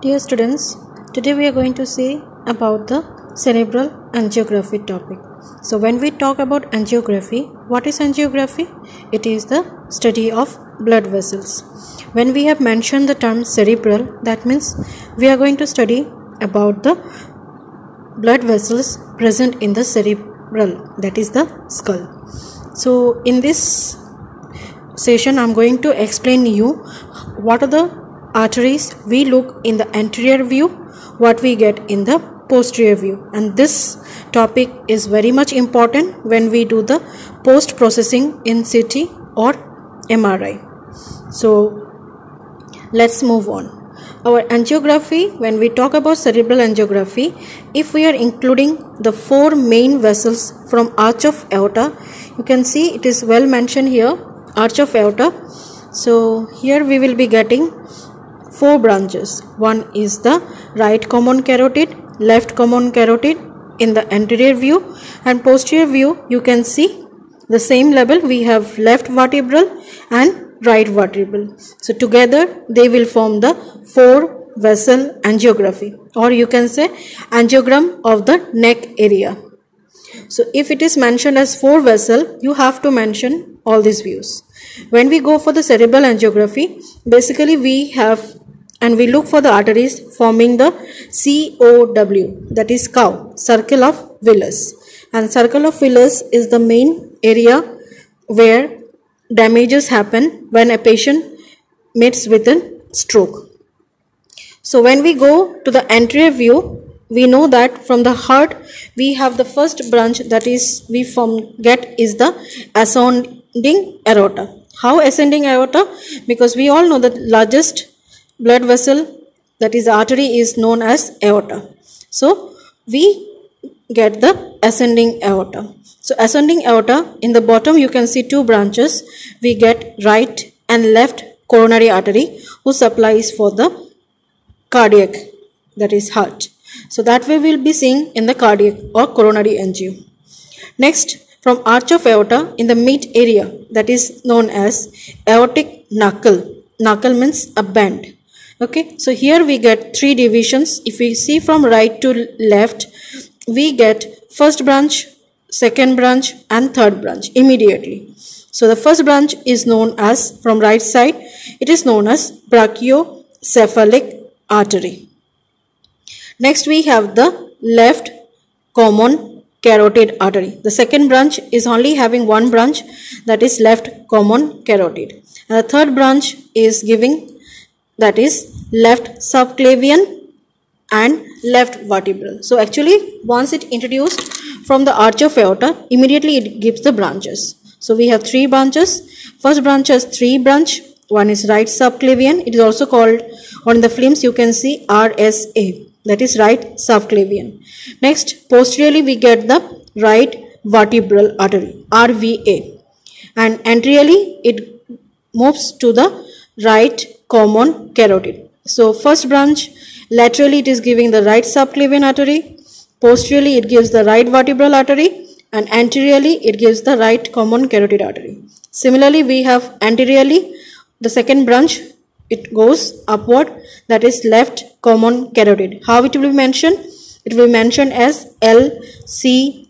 Dear students, today we are going to see about the cerebral angiography topic. So when we talk about angiography, what is angiography? It is the study of blood vessels. When we have mentioned the term cerebral, that means we are going to study about the blood vessels present in the cerebral, that is the skull. So in this session I am going to explain you what are the arteries we look in the anterior view, what we get in the posterior view, and this topic is very much important when we do the post processing in CT or MRI. So let's move on. Our angiography, when we talk about cerebral angiography, if we are including the four main vessels from arch of aorta, you can see it is well mentioned here, arch of aorta. So here we will be getting four branches. One is the right common carotid, left common carotid in the anterior view, and posterior view you can see the same level. We have left vertebral and right vertebral. So together they will form the four vessel angiography, or you can say angiogram of the neck area. So if it is mentioned as four vessel, you have to mention all these views. When we go for the cerebral angiography, basically we have and we look for the arteries forming the COW, that is cow, circle of Willis. And circle of Willis is the main area where damages happen when a patient meets with a stroke. So when we go to the anterior view, we know that from the heart we have the first branch, that is we get is the ascending aorta. How ascending aorta? Because we all know that largest blood vessel, that is artery, is known as aorta. So we get the ascending aorta. So ascending aorta, in the bottom you can see two branches. We get right and left coronary artery who supplies for the cardiac, that is heart. So that way we will be seeing in the cardiac or coronary angio. Next, from arch of aorta in the mid area, that is known as aortic knuckle. Knuckle means a bend. Okay, so here we get three divisions. If we see from right to left, we get first branch, second branch and third branch immediately. So the first branch is known as, from right side, it is known as brachiocephalic artery. Next we have the left common carotid artery. The second branch is only having one branch, that is left common carotid. And the third branch is giving, that is left subclavian and left vertebral. So actually once it introduced from the arch of aorta, immediately it gives the branches. So we have three branches. First branch has three branch. One is right subclavian. It is also called, on the films you can see RSA, that is right subclavian. Next, posteriorly we get the right vertebral artery, RVA, and anteriorly it moves to the right common carotid. So first branch, laterally it is giving the right subclavian artery, posteriorly it gives the right vertebral artery, and anteriorly it gives the right common carotid artery. Similarly we have anteriorly the second branch, it goes upward, that is left common carotid. How it will be mentioned? It will be mentioned as LCCA.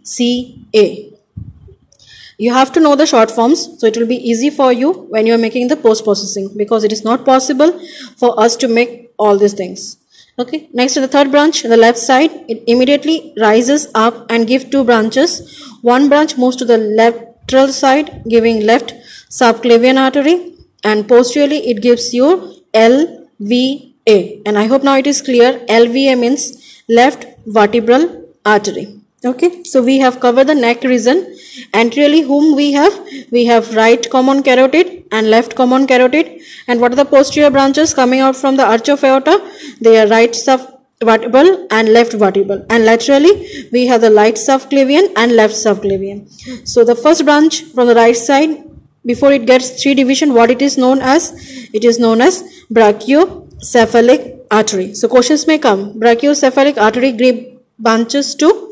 You have to know the short forms, so it will be easy for you when you are making the post processing, because it is not possible for us to make all these things. Okay, next to the third branch, the left side, it immediately rises up and gives two branches. One branch moves to the lateral side, giving left subclavian artery, and posteriorly it gives you LVA. And I hope now it is clear. LVA means left vertebral artery. Okay, so we have covered the neck region. Anteriorly whom we have right common carotid and left common carotid. And what are the posterior branches coming out from the arch of aorta? They are right subvertebral and left vertebral. And laterally we have the right subclavian and left subclavian. So the first branch from the right side, before it gets three division, what it is known as? It is known as brachiocephalic artery. So questions may come. Brachiocephalic artery branches to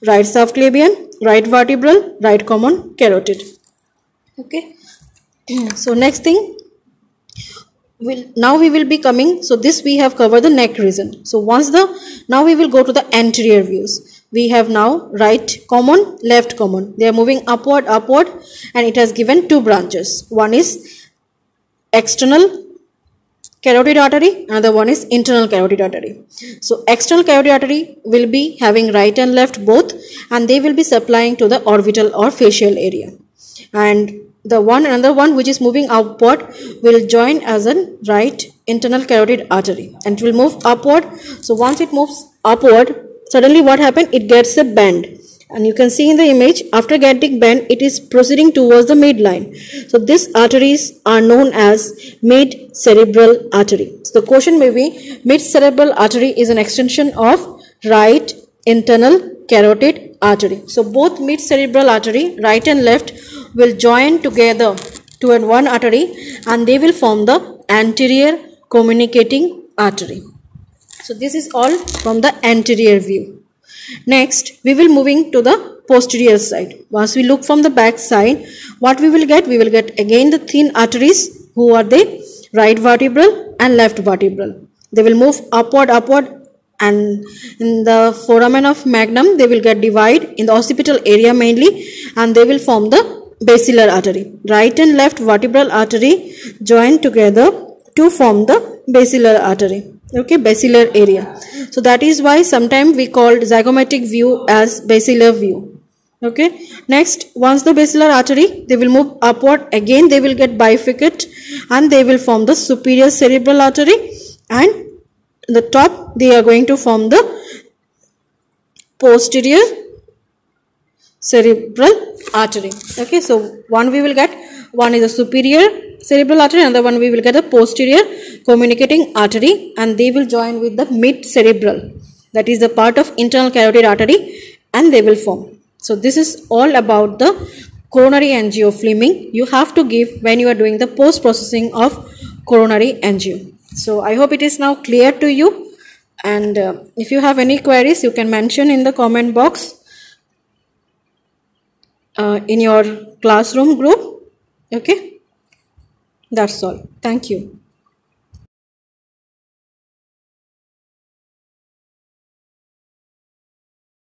right subclavian, right vertebral, right common carotid. Okay. So next thing, now we will be coming, so this we have covered the neck region. So now we will go to the anterior views. We have now right common, left common. They are moving upward, and it has given two branches. One is external carotid artery, another one is internal carotid artery. So external carotid artery will be having right and left both, and they will be supplying to the orbital or facial area. And the another one which is moving upward will join as a right internal carotid artery, and it will move upward. So once it moves upward, suddenly what happened? It gets a bend, and you can see in the image, after getting bend, it is proceeding towards the midline. So these arteries are known as mid-cerebral artery. So the question may be, mid-cerebral artery is an extension of right internal carotid artery. So both mid-cerebral artery, right and left, will join together to one artery, and they will form the anterior communicating artery. So this is all from the anterior view. Next, we will moving to the posterior side. Once we look from the back side, what we will get? We will get again the thin arteries. Who are they? Right vertebral and left vertebral. They will move upward, and in the foramen of magnum, they will get divide in the occipital area mainly, and they will form the basilar artery. Right and left vertebral artery join together to form the basilar artery. Okay, basilar area. So that is why sometimes we called zygomatic view as basilar view. Okay. Next, once the basilar artery, they will move upward. Again, they will get bifurcate, and they will form the superior cerebral artery, and the top they are going to form the posterior cerebral artery. Okay, so one we will get, one is a superior cerebral artery, another one we will get a posterior communicating artery, and they will join with the mid cerebral, that is the part of internal carotid artery, and they will form. So this is all about the coronary angiofilming you have to give when you are doing the post processing of coronary angio. So I hope it is now clear to you, and if you have any queries, you can mention in the comment box in your classroom group. Okay, that's all. Thank you.